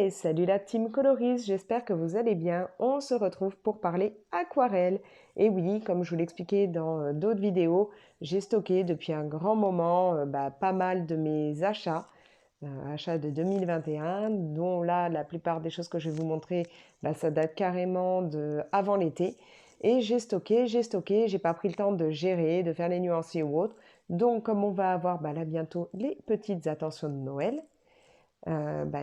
et salut la team coloriste, j'espère que vous allez bien. On se retrouve pour parler aquarelle. Et oui, comme je vous l'expliquais dans d'autres vidéos, j'ai stocké depuis un grand moment pas mal de mes achats de 2021, dont là, la plupart des choses que je vais vous montrer, ça date carrément de avant l'été. Et j'ai pas pris le temps de gérer, de faire les nuanciers ou autres. Donc, comme on va avoir là bientôt les petites attentions de Noël,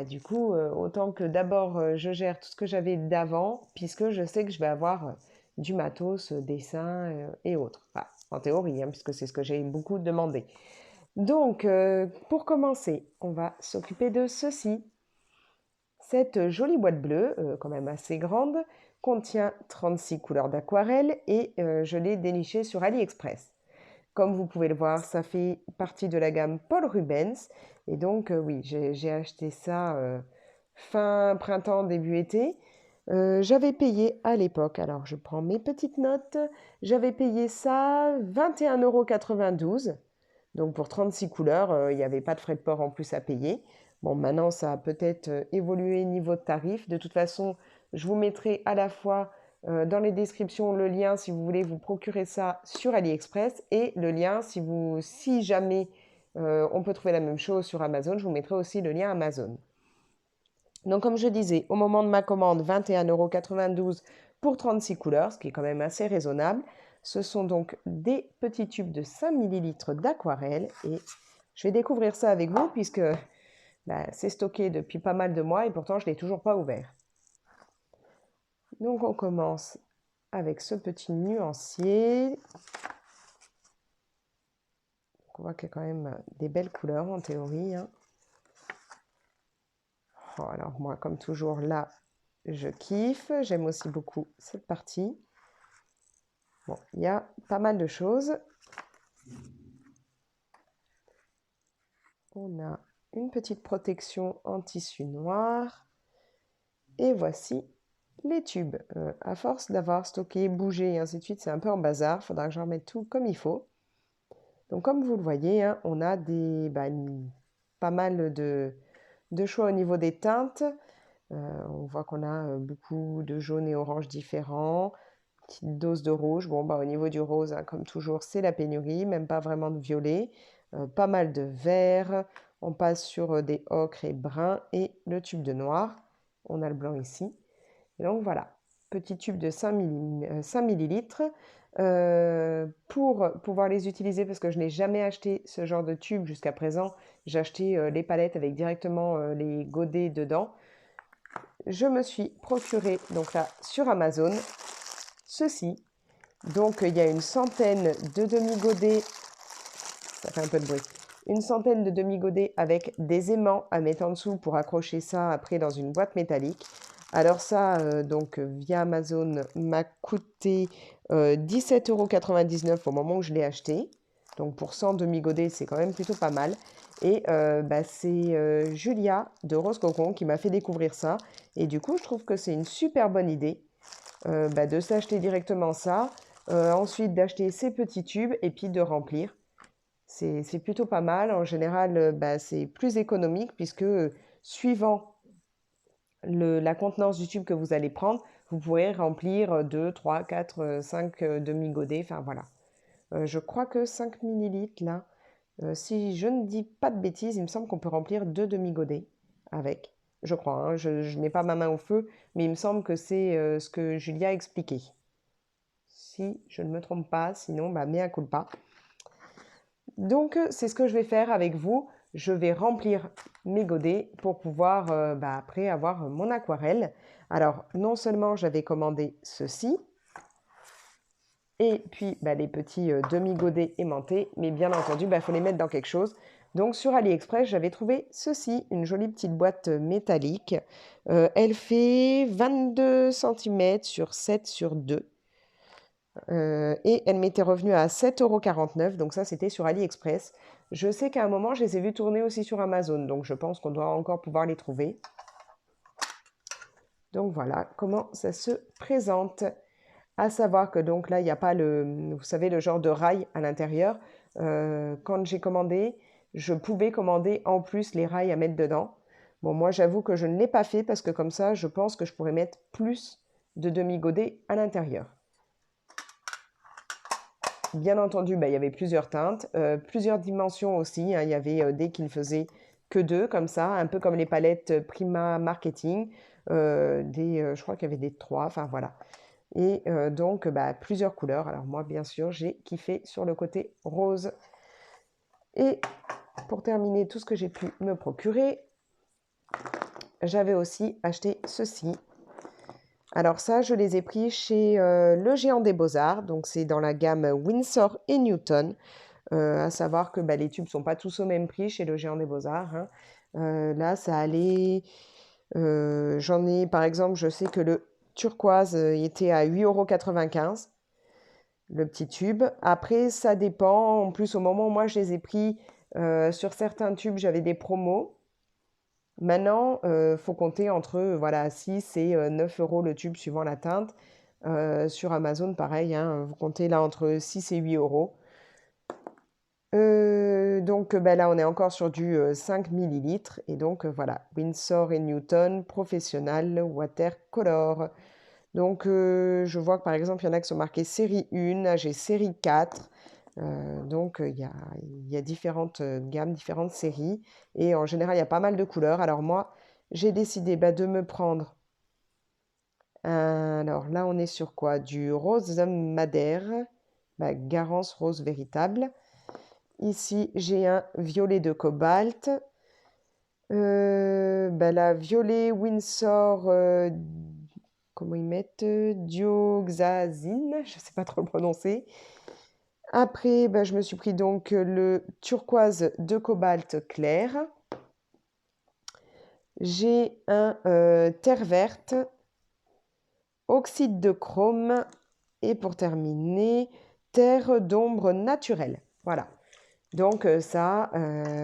du coup, autant que d'abord je gère tout ce que j'avais d'avant, puisque je sais que je vais avoir du matos, dessin et autres. Enfin, en théorie, hein, puisque c'est ce que j'ai beaucoup demandé. Donc, pour commencer, on va s'occuper de ceci. Cette jolie boîte bleue, quand même assez grande, contient 36 couleurs d'aquarelle et je l'ai dénichée sur AliExpress. Comme vous pouvez le voir, ça fait partie de la gamme Paul Rubens. Et donc, oui, j'ai acheté ça fin printemps, début été. J'avais payé à l'époque, alors je prends mes petites notes, j'avais payé ça 21,92 €. Donc pour 36 couleurs, il n'y avait pas de frais de port en plus à payer. Bon, maintenant, ça a peut-être évolué niveau de tarif. De toute façon, je vous mettrai à la fois dans les descriptions le lien si vous voulez vous procurer ça sur AliExpress et le lien si jamais on peut trouver la même chose sur Amazon, je vous mettrai aussi le lien Amazon. Donc comme je disais, au moment de ma commande, 21,92 € pour 36 couleurs, ce qui est quand même assez raisonnable. Ce sont donc des petits tubes de 5 millilitres d'aquarelle et je vais découvrir ça avec vous puisque c'est stocké depuis pas mal de mois et pourtant je ne l'ai toujours pas ouvert. Donc on commence avec ce petit nuancier. On voit qu'il y a quand même des belles couleurs en théorie, hein. Oh, alors moi, comme toujours, là, je kiffe. J'aime aussi beaucoup cette partie. Bon, il y a pas mal de choses. On a une petite protection en tissu noir. Et voici les tubes. À force d'avoir stocké, bougé et ainsi de suite, c'est un peu en bazar. Il faudra que je remette tout comme il faut. Donc comme vous le voyez, hein, on a pas mal de choix au niveau des teintes. On voit qu'on a beaucoup de jaune et orange différents. Petite dose de rouge. Bon, au niveau du rose, hein, comme toujours, c'est la pénurie, même pas vraiment de violet. Pas mal de vert. On passe sur des ocres et bruns et le tube de noir. On a le blanc ici. Et donc voilà, petit tube de 5 millilitres. Pour pouvoir les utiliser, parce que je n'ai jamais acheté ce genre de tube jusqu'à présent, j'ai acheté les palettes avec directement les godets dedans. Je me suis procuré, donc là, sur Amazon, ceci. Donc, il y a une centaine de demi-godets. Ça fait un peu de bruit. Une centaine de demi-godets avec des aimants à mettre en dessous pour accrocher ça après dans une boîte métallique. Alors ça, donc via Amazon, m'a coûté 17,99 € au moment où je l'ai acheté. Donc pour 100 demi-godets, c'est quand même plutôt pas mal. Et c'est Julia de Rose Cocon qui m'a fait découvrir ça. Et du coup, je trouve que c'est une super bonne idée de s'acheter directement ça. Ensuite, d'acheter ces petits tubes et puis de remplir. C'est plutôt pas mal. En général, c'est plus économique puisque suivant la contenance du tube que vous allez prendre, vous pourrez remplir 2, 3, 4, 5 demi-godets. Enfin voilà. Je crois que 5 millilitres là, si je ne dis pas de bêtises, il me semble qu'on peut remplir 2 demi-godets avec. Je crois, hein, je n'ai pas ma main au feu, mais il me semble que c'est ce que Julia a expliqué. Si je ne me trompe pas, sinon, mea culpa. Donc, c'est ce que je vais faire avec vous. Je vais remplir mes godets pour pouvoir après avoir mon aquarelle. Alors, non seulement j'avais commandé ceci, et puis les petits demi-godets aimantés, mais bien entendu, il faut les mettre dans quelque chose. Donc, sur AliExpress, j'avais trouvé ceci, une jolie petite boîte métallique. Elle fait 22 cm sur 7 sur 2. Et elle m'était revenue à 7,49 €, donc ça c'était sur AliExpress. Je sais qu'à un moment je les ai vus tourner aussi sur Amazon, donc je pense qu'on doit encore pouvoir les trouver. Donc voilà comment ça se présente. À savoir que donc là il n'y a pas vous savez, le genre de rail à l'intérieur. Quand j'ai commandé, je pouvais commander en plus les rails à mettre dedans. Bon, moi, j'avoue que je ne l'ai pas fait parce que comme ça, je pense que je pourrais mettre plus de demi-godets à l'intérieur. Bien entendu, bah, il y avait plusieurs teintes, plusieurs dimensions aussi, hein. Il y avait des qui ne faisaient que deux, comme ça, un peu comme les palettes Prima Marketing. Je crois qu'il y avait des trois, enfin voilà. Et donc, bah, plusieurs couleurs. Alors moi, bien sûr, j'ai kiffé sur le côté rose. Et pour terminer tout ce que j'ai pu me procurer, j'avais aussi acheté ceci. Alors ça, je les ai pris chez Le Géant des Beaux-Arts. Donc c'est dans la gamme Winsor et Newton. À savoir que bah, les tubes ne sont pas tous au même prix chez Le Géant des Beaux-Arts, hein. Là, ça allait... j'en ai, par exemple, je sais que le turquoise était à 8,95 € le petit tube. Après, ça dépend. En plus, au moment où moi je les ai pris, sur certains tubes, j'avais des promos. Maintenant, faut compter entre voilà, 6 et 9 € le tube suivant la teinte. Sur Amazon, pareil, hein, vous comptez là entre 6 et 8 €. Donc ben là, on est encore sur du 5 millilitres. Et donc voilà, Winsor et Newton Professional Watercolor. Donc je vois que par exemple, il y en a qui sont marqués série 1, là, j'ai série 4. Donc il y a différentes gammes, différentes séries. Et en général, il y a pas mal de couleurs. Alors moi, j'ai décidé bah, de me prendre alors là, on est sur quoi? Du rose madère, bah, Garance rose véritable. Ici, j'ai un violet de cobalt. Bah, la violet Winsor, comment ils mettent? Dioxazine, je ne sais pas trop le prononcer. Après, bah, je me suis pris donc le turquoise de cobalt clair. J'ai un terre verte, oxyde de chrome et pour terminer, terre d'ombre naturelle. Voilà. Donc ça,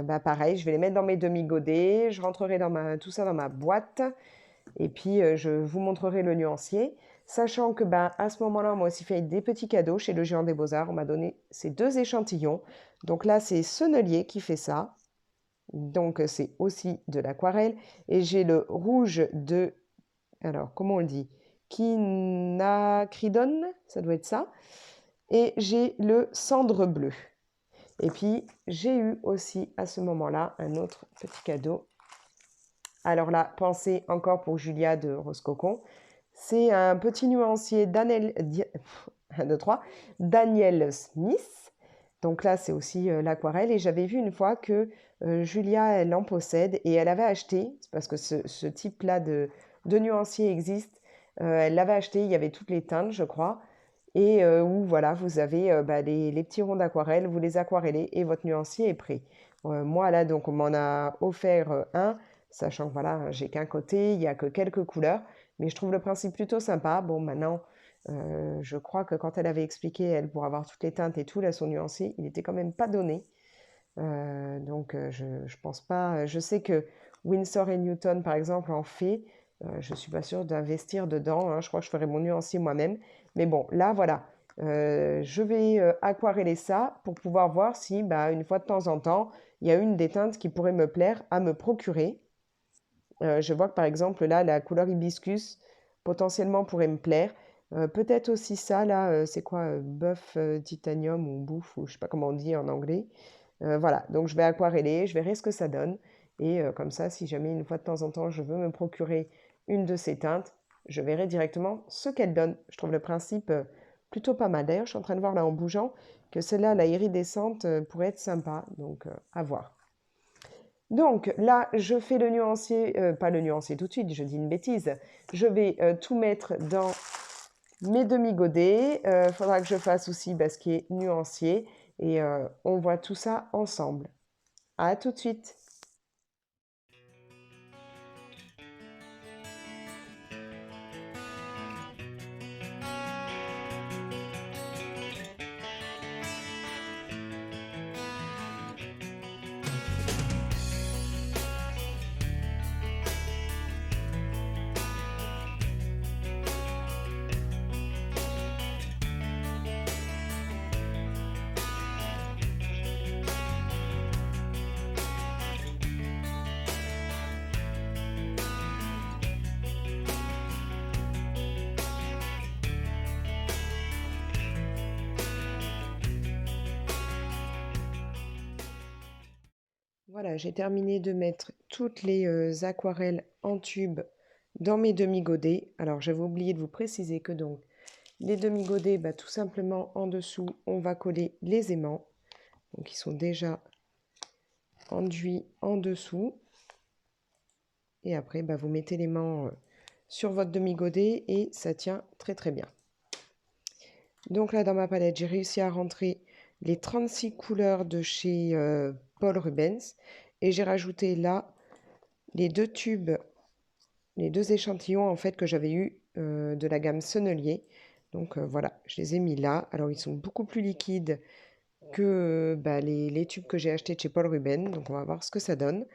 bah, pareil, je vais les mettre dans mes demi-godets, je rentrerai tout ça dans ma boîte et puis je vous montrerai le nuancier. Sachant que bah, à ce moment-là, on m'a aussi fait des petits cadeaux chez le Géant des Beaux-Arts. On m'a donné ces 2 échantillons. Donc là, c'est Sennelier qui fait ça. Donc c'est aussi de l'aquarelle. Et j'ai le rouge de... Alors, comment on le dit? Quinacridone, ça doit être ça. Et j'ai le cendre bleu. Et puis, j'ai eu aussi à ce moment-là un autre petit cadeau. Alors là, pensez encore pour Julia de Rose Cocon. C'est un petit nuancier Daniel, 1, 2, 3, Daniel Smith. Donc là, c'est aussi l'aquarelle. Et j'avais vu une fois que Julia, elle en possède et elle avait acheté, parce que ce type-là de nuancier existe, elle l'avait acheté, il y avait toutes les teintes, je crois. Et où voilà, vous avez bah, les petits ronds d'aquarelle, vous les aquarellez et votre nuancier est prêt. Moi, là, donc, on m'en a offert un, sachant que voilà, j'ai qu'un côté, il n'y a que quelques couleurs, mais je trouve le principe plutôt sympa. Bon, maintenant, je crois que quand elle avait expliqué, elle, pour avoir toutes les teintes et tout, là, son nuancier, il n'était quand même pas donné. Donc, je pense pas. Je sais que Winsor et Newton, par exemple, en fait. Je ne suis pas sûre d'investir dedans, hein. Je crois que je ferai mon nuancier moi-même. Mais bon, là, voilà. Je vais aquareller ça pour pouvoir voir si, bah, une fois de temps en temps, il y a une des teintes qui pourrait me plaire à me procurer. Je vois que par exemple, là, la couleur hibiscus, potentiellement pourrait me plaire. Peut-être aussi ça, là, c'est quoi, bœuf titanium ou bouffe, ou je sais pas comment on dit en anglais. Voilà, donc je vais aquareller, je verrai ce que ça donne. Et comme ça, si jamais une fois de temps en temps, je veux me procurer une de ces teintes, je verrai directement ce qu'elle donne. Je trouve le principe plutôt pas mal. D'ailleurs, je suis en train de voir là en bougeant que celle-là, la iridescente, pourrait être sympa. Donc, à voir. Donc là, je fais le nuancier, pas le nuancier tout de suite, je dis une bêtise. Je vais tout mettre dans mes demi-godets. Il faudra que je fasse aussi bah, ce qui est nuancier. Et on voit tout ça ensemble. À tout de suite. Voilà, j'ai terminé de mettre toutes les aquarelles en tube dans mes demi-godets. Alors, j'avais oublié de vous préciser que donc, les demi-godets, bah, tout simplement en dessous, on va coller les aimants. Donc, ils sont déjà enduits en dessous. Et après, bah, vous mettez l'aimant sur votre demi-godet et ça tient très très bien. Donc là, dans ma palette, j'ai réussi à rentrer les 36 couleurs de chez Paul Rubens. Et j'ai rajouté là les deux tubes, les deux échantillons en fait que j'avais eu de la gamme Sennelier. Donc voilà, je les ai mis là. Alors ils sont beaucoup plus liquides que les tubes que j'ai achetés de chez Paul Rubens. Donc on va voir ce que ça donne.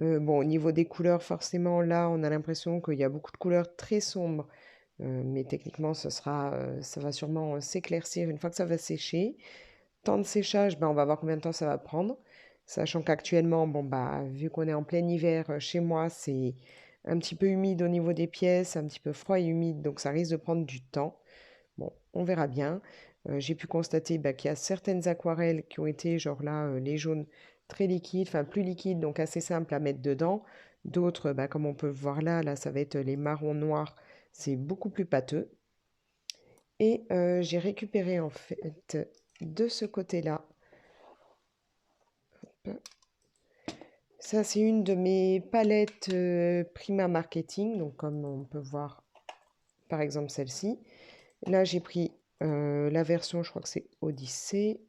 Bon, au niveau des couleurs, forcément, là, on a l'impression qu'il y a beaucoup de couleurs très sombres. Mais techniquement, ça va sûrement s'éclaircir une fois que ça va sécher. Temps de séchage, on va voir combien de temps ça va prendre. Sachant qu'actuellement, vu qu'on est en plein hiver, chez moi, c'est un petit peu humide au niveau des pièces, un petit peu froid et humide, donc ça risque de prendre du temps. Bon, on verra bien. J'ai pu constater qu'il y a certaines aquarelles qui ont été, genre là, les jaunes très liquides, enfin plus liquides, donc assez simples à mettre dedans. D'autres, comme on peut le voir là, ça va être les marrons noirs, c'est beaucoup plus pâteux. Et j'ai récupéré en fait de ce côté-là. Ça, c'est une de mes palettes Prima Marketing, donc comme on peut voir par exemple celle-ci. Là, j'ai pris la version, je crois que c'est Odyssée.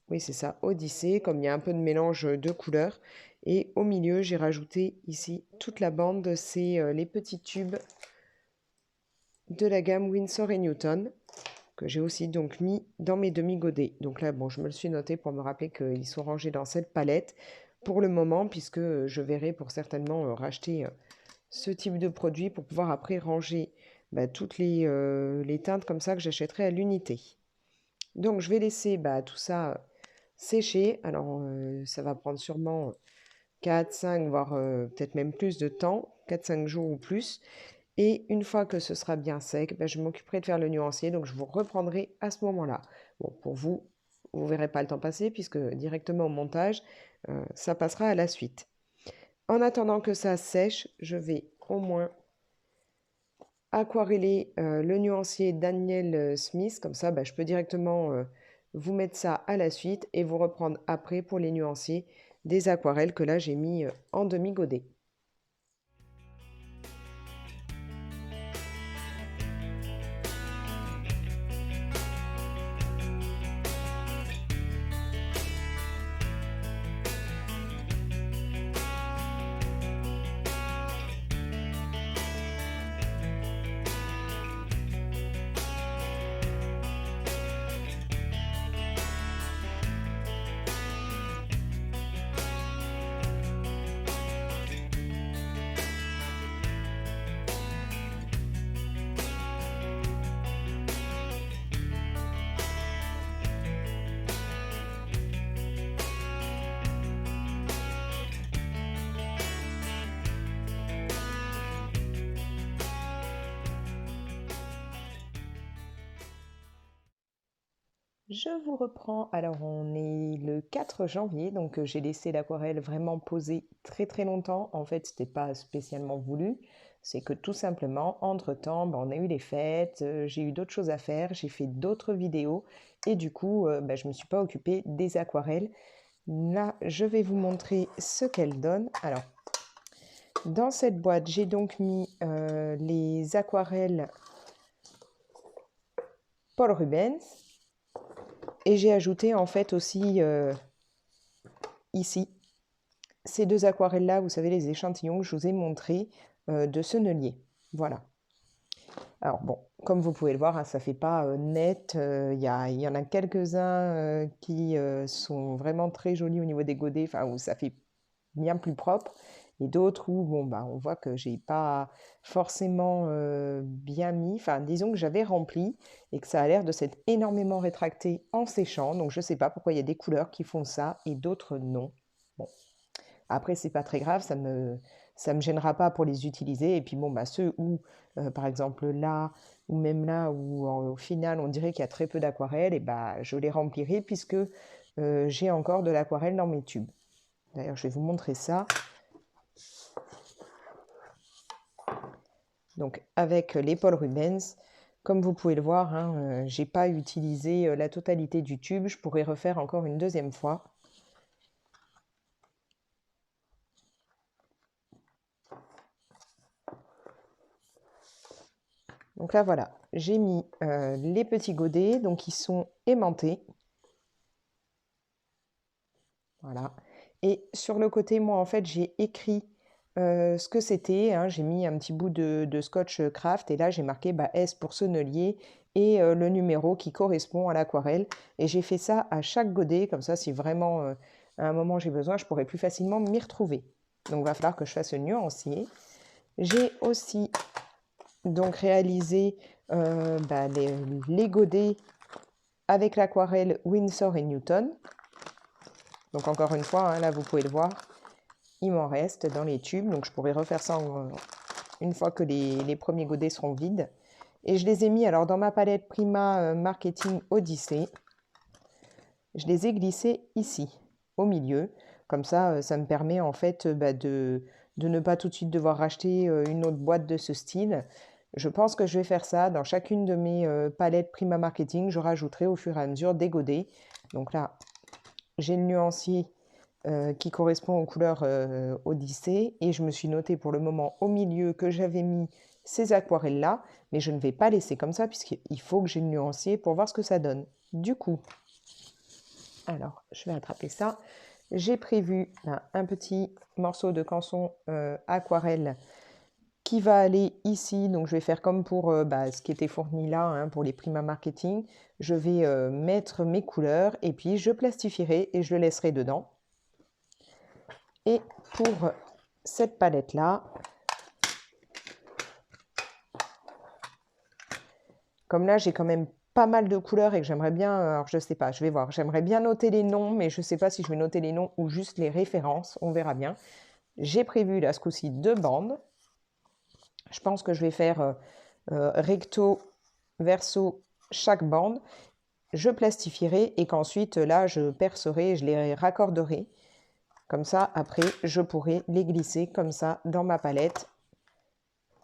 Oui, c'est ça, Odyssée, comme il y a un peu de mélange de couleurs. Et au milieu, j'ai rajouté ici toute la bande, c'est les petits tubes de la gamme Winsor et Newton, que j'ai aussi donc mis dans mes demi-godets. Donc là, bon, je me le suis noté pour me rappeler qu'ils sont rangés dans cette palette pour le moment, puisque je verrai pour certainement racheter ce type de produit pour pouvoir après ranger toutes les teintes comme ça que j'achèterai à l'unité. Donc je vais laisser tout ça sécher. Alors ça va prendre sûrement 4, 5, voire peut-être même plus de temps, 4-5 jours ou plus. Et une fois que ce sera bien sec, je m'occuperai de faire le nuancier, donc je vous reprendrai à ce moment-là. Bon, pour vous, vous ne verrez pas le temps passer puisque directement au montage, ça passera à la suite. En attendant que ça sèche, je vais au moins aquareller le nuancier Daniel Smith. Comme ça, je peux directement vous mettre ça à la suite et vous reprendre après pour les nuanciers des aquarelles que là j'ai mis en demi-godet. Je vous reprends. Alors, on est le 4 janvier, donc j'ai laissé l'aquarelle vraiment poser très très longtemps. En fait, c'était pas spécialement voulu. C'est que tout simplement, entre-temps, on a eu les fêtes, j'ai eu d'autres choses à faire, j'ai fait d'autres vidéos et du coup, je me suis pas occupée des aquarelles. Là, je vais vous montrer ce qu'elles donnent. Alors, dans cette boîte, j'ai donc mis les aquarelles Paul Rubens. Et j'ai ajouté en fait aussi ici ces deux aquarelles-là, vous savez, les échantillons que je vous ai montrés de Sennelier. Voilà. Alors bon, comme vous pouvez le voir, ça ne fait pas net. Il y en a quelques-uns qui sont vraiment très jolis au niveau des godets, où ça fait bien plus propre. Et d'autres où on voit que j'ai pas forcément bien mis. Enfin, disons que j'avais rempli et que ça a l'air de s'être énormément rétracté en séchant. Donc, je ne sais pas pourquoi il y a des couleurs qui font ça et d'autres non. Bon, après, c'est pas très grave, ça me gênera pas pour les utiliser. Et puis, ceux où, par exemple là, ou même là, où au final, on dirait qu'il y a très peu d'aquarelle, et je les remplirai puisque j'ai encore de l'aquarelle dans mes tubes. D'ailleurs, je vais vous montrer ça. Donc, avec les Paul Rubens, comme vous pouvez le voir, hein, j'ai pas utilisé la totalité du tube. Je pourrais refaire encore une deuxième fois. Donc là, voilà, j'ai mis les petits godets, donc ils sont aimantés. Voilà. Et sur le côté, moi, en fait, j'ai écrit ce que c'était, hein. J'ai mis un petit bout de scotch craft et là, j'ai marqué S pour sonnelier et le numéro qui correspond à l'aquarelle. Et j'ai fait ça à chaque godet, comme ça, si vraiment à un moment j'ai besoin, je pourrais plus facilement m'y retrouver. Donc, il va falloir que je fasse un nuancier. J'ai aussi donc réalisé les godets avec l'aquarelle Winsor et Newton. Donc encore une fois, hein, là vous pouvez le voir, il m'en reste dans les tubes, donc je pourrais refaire ça une fois que les premiers godets seront vides. Et je les ai mis alors dans ma palette Prima Marketing Odyssey. Je les ai glissés ici, au milieu. Comme ça, ça me permet en fait de ne pas tout de suite devoir racheter une autre boîte de ce style. Je pense que je vais faire ça dans chacune de mes palettes Prima Marketing. Je rajouterai au fur et à mesure des godets. Donc là, j'ai le nuancier qui correspond aux couleurs Odyssée. Et je me suis noté pour le moment au milieu que j'avais mis ces aquarelles-là. Mais je ne vais pas laisser comme ça puisqu'il faut que j'ai le nuancier pour voir ce que ça donne. Du coup, alors je vais attraper ça. J'ai prévu un petit morceau de canson aquarelle qui va aller ici. Donc je vais faire comme pour ce qui était fourni là, hein, pour les Prima Marketing. Je vais mettre mes couleurs et puis je plastifierai et je le laisserai dedans. Et pour cette palette là, comme là j'ai quand même pas mal de couleurs et que j'aimerais bien, alors je sais pas, je vais voir, j'aimerais bien noter les noms, mais je sais pas si je vais noter les noms ou juste les références, on verra bien. J'ai prévu là ce coup-ci 2 bandes. Je pense que je vais faire recto, verso, chaque bande. Je plastifierai et qu'ensuite là je percerai, je les raccorderai. Comme ça, après, je pourrai les glisser comme ça dans ma palette.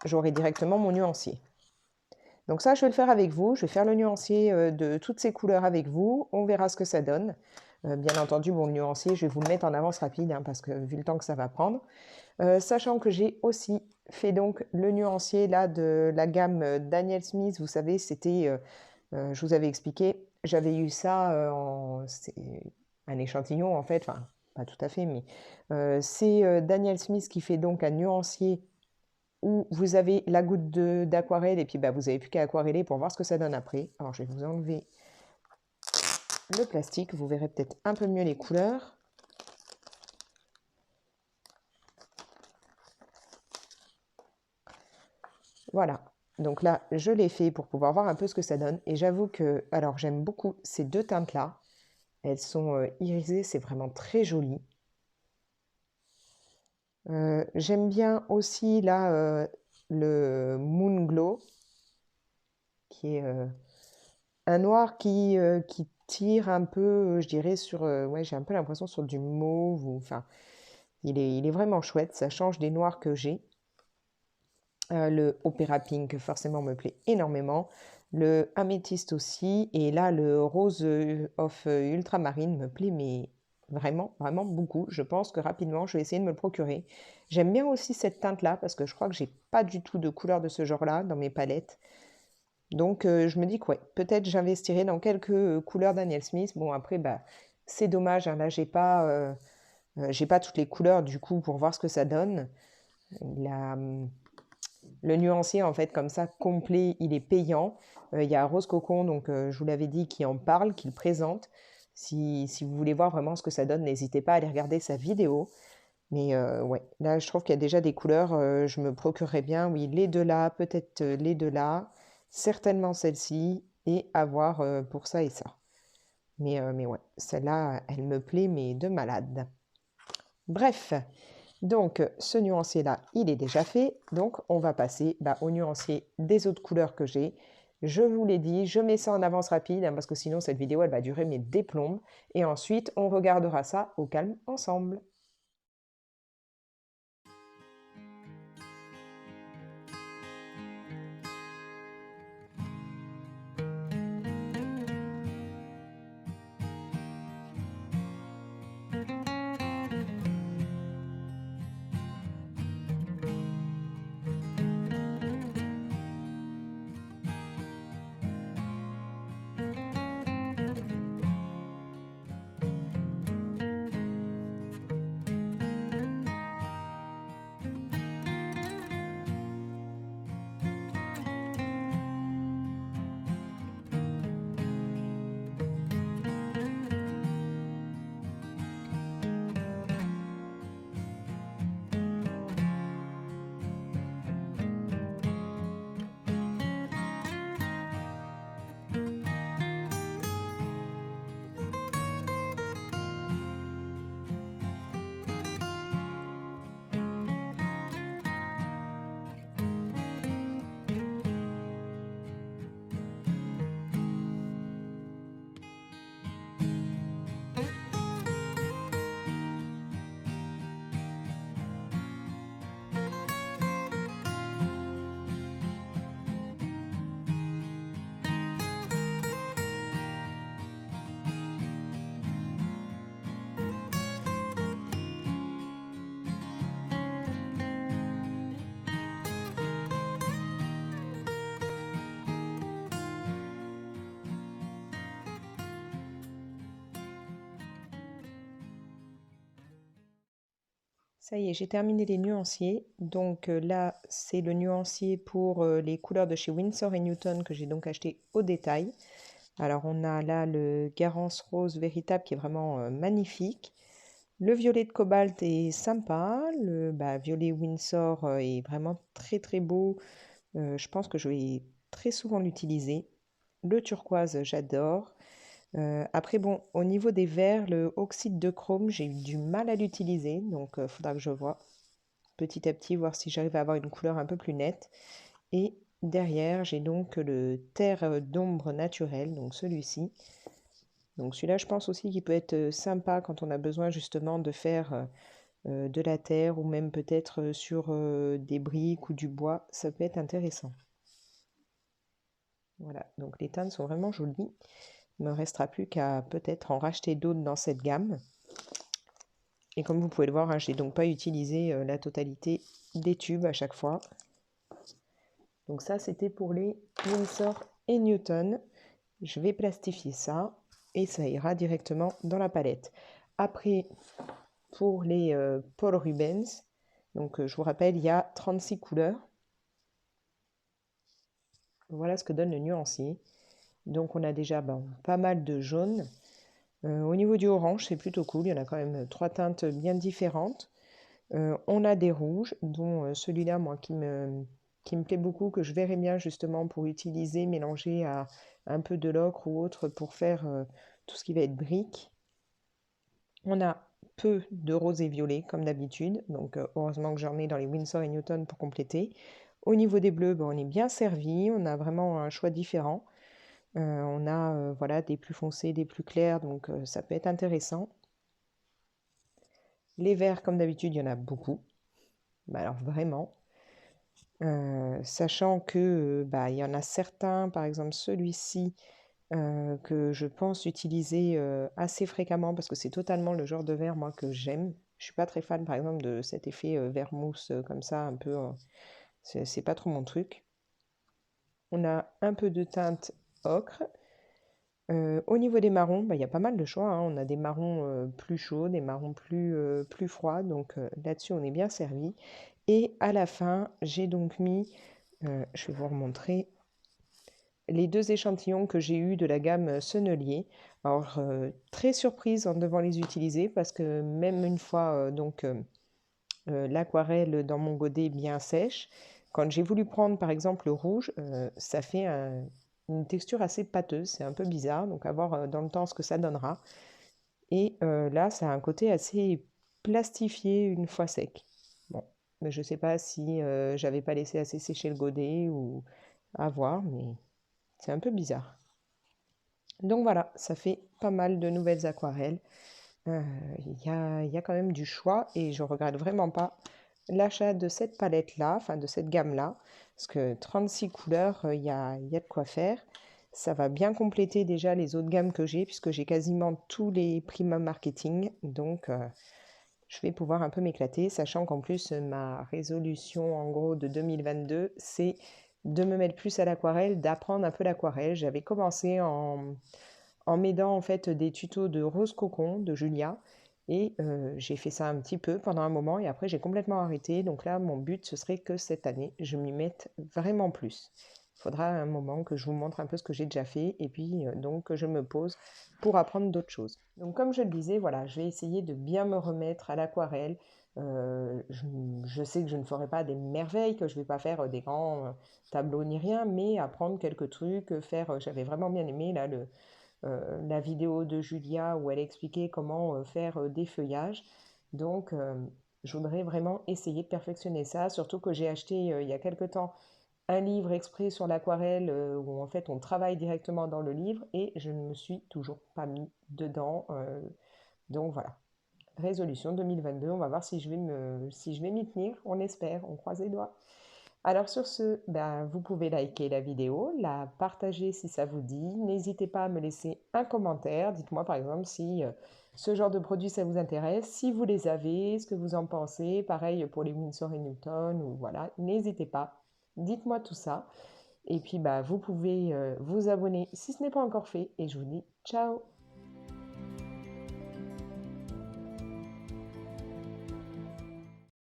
J'aurai directement mon nuancier. Donc ça, je vais le faire avec vous. Je vais faire le nuancier de toutes ces couleurs avec vous. On verra ce que ça donne. Bien entendu, mon nuancier, je vais vous le mettre en avance rapide hein, parce que vu le temps que ça va prendre. Sachant que j'ai aussi fait donc le nuancier là de la gamme Daniel Smith. Vous savez, c'était, je vous avais expliqué, j'avais eu ça c'est un échantillon en fait, enfin pas tout à fait, mais c'est Daniel Smith qui fait donc un nuancier où vous avez la goutte d'aquarelle et puis vous n'avez plus qu'à aquareller pour voir ce que ça donne après. Alors je vais vous enlever le plastique, vous verrez peut-être un peu mieux les couleurs. Voilà, donc là je l'ai fait pour pouvoir voir un peu ce que ça donne et j'avoue que, alors j'aime beaucoup ces deux teintes-là. Elles sont irisées, c'est vraiment très joli. J'aime bien aussi là le Moon Glow, qui est un noir qui tire un peu, je dirais, sur... ouais, j'ai un peu l'impression sur du mauve. Enfin, il est vraiment chouette, ça change des noirs que j'ai. Le Opera Pink, forcément, me plaît énormément. Le Améthyste aussi. Et là, le Rose of Ultramarine me plaît, mais vraiment, vraiment beaucoup. Je pense que rapidement, je vais essayer de me le procurer. J'aime bien aussi cette teinte-là, parce que je crois que j'ai pas du tout de couleur de ce genre-là dans mes palettes. Donc, je me dis que ouais, peut-être j'investirai dans quelques couleurs Daniel Smith. Bon, après, c'est dommage, hein, là, j'ai pas toutes les couleurs, du coup, pour voir ce que ça donne. La, le nuancier, en fait, comme ça, complet, il est payant. Il y a Rose Cocon, donc je vous l'avais dit, qui en parle, qui le présente. Si vous voulez voir vraiment ce que ça donne, n'hésitez pas à aller regarder sa vidéo. Mais ouais, là, je trouve qu'il y a déjà des couleurs. Je me procurerais bien, oui, les deux là, peut-être les deux là, certainement celle-ci, et à voir pour ça et ça. Mais ouais, celle-là, elle me plaît, mais de malade. Bref, donc ce nuancier-là, il est déjà fait. Donc on va passer au nuancier des autres couleurs que j'ai. Je vous l'ai dit, je mets ça en avance rapide hein, parce que sinon cette vidéo, elle va durer mes des plombes. Et ensuite, on regardera ça au calme ensemble. Ça y est, j'ai terminé les nuanciers. Donc là, c'est le nuancier pour les couleurs de chez Winsor et Newton que j'ai donc acheté au détail. Alors on a là le Garance Rose Véritable qui est vraiment magnifique. Le violet de cobalt est sympa. Le violet Winsor est vraiment très très beau. Je pense que je vais très souvent l'utiliser. Le turquoise, j'adore. Après, bon, au niveau des verres, le oxyde de chrome, j'ai eu du mal à l'utiliser. Donc, il faudra que je vois petit à petit, voir si j'arrive à avoir une couleur un peu plus nette. Et derrière, j'ai donc le terre d'ombre naturel, donc celui-ci. Donc celui-là, je pense aussi qu'il peut être sympa quand on a besoin justement de faire de la terre ou même peut-être sur des briques ou du bois. Ça peut être intéressant. Voilà, donc les teintes sont vraiment jolies. Il ne me restera plus qu'à peut-être en racheter d'autres dans cette gamme. Et comme vous pouvez le voir, hein, je n'ai donc pas utilisé la totalité des tubes à chaque fois. Donc ça, c'était pour les Winsor et Newton. Je vais plastifier ça et ça ira directement dans la palette. Après, pour les Paul Rubens, donc je vous rappelle, il y a 36 couleurs. Voilà ce que donne le nuancier. Donc on a déjà pas mal de jaune. Au niveau du orange, c'est plutôt cool. Il y en a quand même 3 teintes bien différentes. On a des rouges, dont celui-là, moi, qui me plaît beaucoup, que je verrais bien justement pour utiliser, mélanger à un peu de l'ocre ou autre pour faire tout ce qui va être brique. On a peu de rose et violet, comme d'habitude. Donc, heureusement que j'en ai dans les Winsor et Newton pour compléter. Au niveau des bleus, on est bien servi. On a vraiment un choix différent. On a voilà, des plus foncés, des plus clairs, donc ça peut être intéressant. Les verts, comme d'habitude, il y en a beaucoup. Alors vraiment. Sachant que il y en a certains, par exemple celui-ci, que je pense utiliser assez fréquemment parce que c'est totalement le genre de verre moi que j'aime. Je suis pas très fan par exemple de cet effet verre mousse comme ça, un peu, c'est pas trop mon truc. On a un peu de teinte ocre. Au niveau des marrons, il y a pas mal de choix, hein. On a des marrons plus chauds, des marrons plus froids, donc là-dessus on est bien servi. Et à la fin, j'ai donc mis, je vais vous remontrer, les 2 échantillons que j'ai eus de la gamme Sennelier. Alors, très surprise en devant les utiliser parce que même une fois l'aquarelle dans mon godet bien sèche, quand j'ai voulu prendre par exemple le rouge, ça fait une texture assez pâteuse, c'est un peu bizarre, donc à voir dans le temps ce que ça donnera. Et là, ça a un côté assez plastifié une fois sec. Bon, mais je ne sais pas si j'avais pas laissé assez sécher le godet ou à voir, mais c'est un peu bizarre. Donc voilà, ça fait pas mal de nouvelles aquarelles. Il y a quand même du choix et je regrette vraiment pas l'achat de cette palette-là, enfin de cette gamme-là, parce que 36 couleurs, il y a de quoi faire. Ça va bien compléter déjà les autres gammes que j'ai, puisque j'ai quasiment tous les Prima Marketing, donc je vais pouvoir un peu m'éclater, sachant qu'en plus ma résolution en gros de 2022, c'est de me mettre plus à l'aquarelle, d'apprendre un peu l'aquarelle. J'avais commencé en m'aidant en fait des tutos de Rose Cocon de Julia. Et j'ai fait ça un petit peu pendant un moment et après j'ai complètement arrêté. Donc là, mon but, ce serait que cette année, je m'y mette vraiment plus. Il faudra un moment que je vous montre un peu ce que j'ai déjà fait et puis donc que je me pose pour apprendre d'autres choses. Donc comme je le disais, voilà, je vais essayer de bien me remettre à l'aquarelle. Je sais que je ne ferai pas des merveilles, que je ne vais pas faire des grands tableaux ni rien, mais apprendre quelques trucs, faire. J'avais vraiment bien aimé là la vidéo de Julia où elle expliquait comment faire des feuillages. Donc, je voudrais vraiment essayer de perfectionner ça, surtout que j'ai acheté il y a quelque temps un livre exprès sur l'aquarelle où en fait on travaille directement dans le livre et je ne me suis toujours pas mis dedans. Donc voilà, résolution 2022, on va voir si je vais m'y tenir, on espère, on croise les doigts. Alors sur ce, vous pouvez liker la vidéo, la partager si ça vous dit. N'hésitez pas à me laisser un commentaire. Dites-moi par exemple si ce genre de produit ça vous intéresse, si vous les avez, ce que vous en pensez. Pareil pour les Winsor et Newton ou voilà, n'hésitez pas. Dites-moi tout ça. Et puis vous pouvez vous abonner si ce n'est pas encore fait. Et je vous dis ciao!